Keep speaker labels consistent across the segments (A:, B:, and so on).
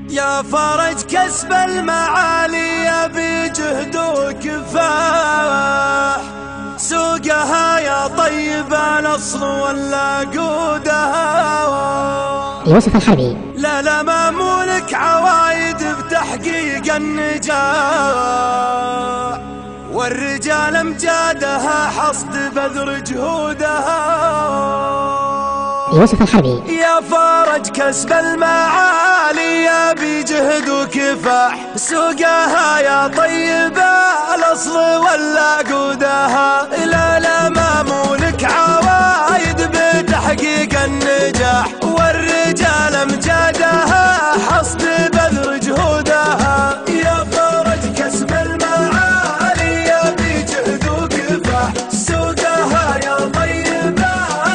A: يا فرج كسب المعالي بجهد وكفاح، سوقها يا طيب الاصل ولا قودها.
B: يوسف الحربي.
A: لا لا ما مولك عوايد بتحقيق النجاح، والرجال امجادها حصد بذر جهودها.
B: يوسف الحربي.
A: يا فرج كسب المعالي بجهد وكفاح، سوقها يا طيب الاصل ولا قودها. لا لا ما مولك عوايد بتحقيق النجاح، والرجال امجادها حصد بذر جهودها. يا فرج كسب المعالي بجهد وكفاح، سوقها يا طيب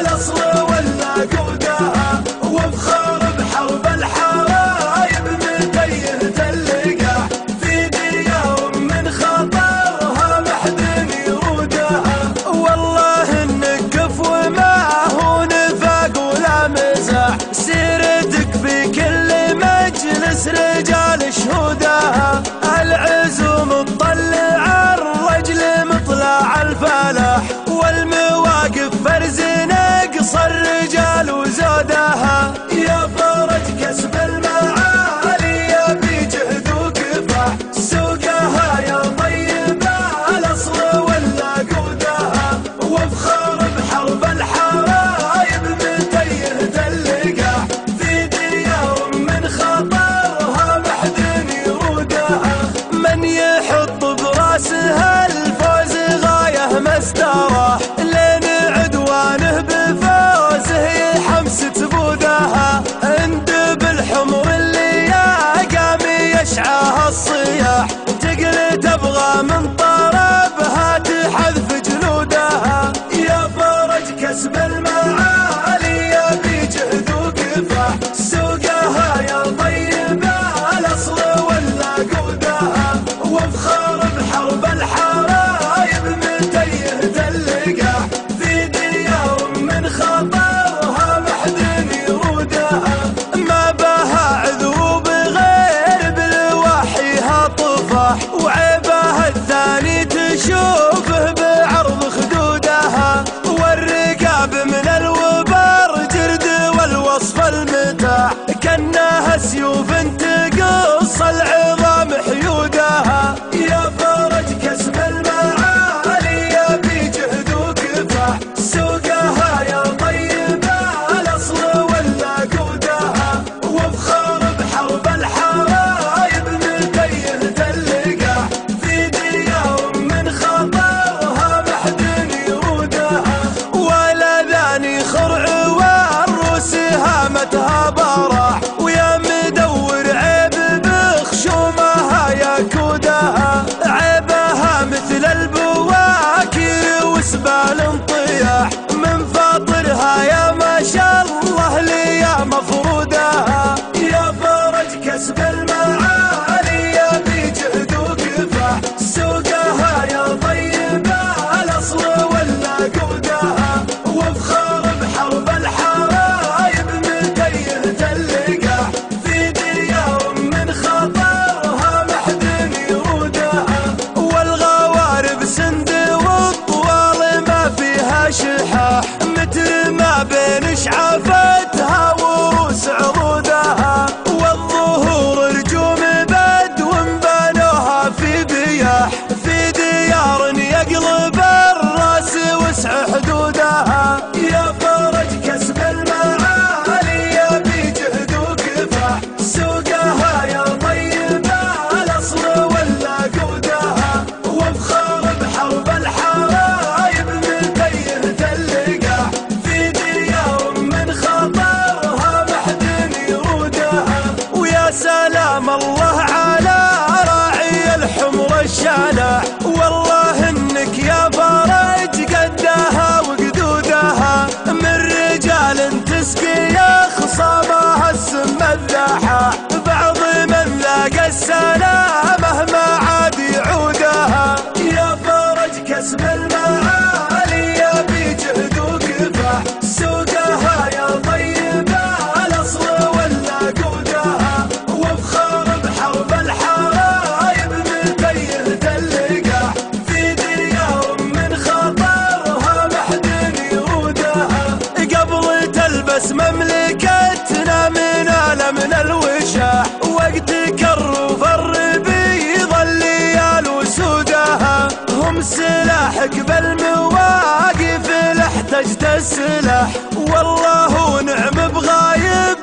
A: الاصل ولا قودها. وفخار بحرب الحرايب متيه اللقاح، في ديار من خطرها محد يرودها. والله انك كفو ما هو نفاق ولا مزاح، السلاح والله ونعم بغايب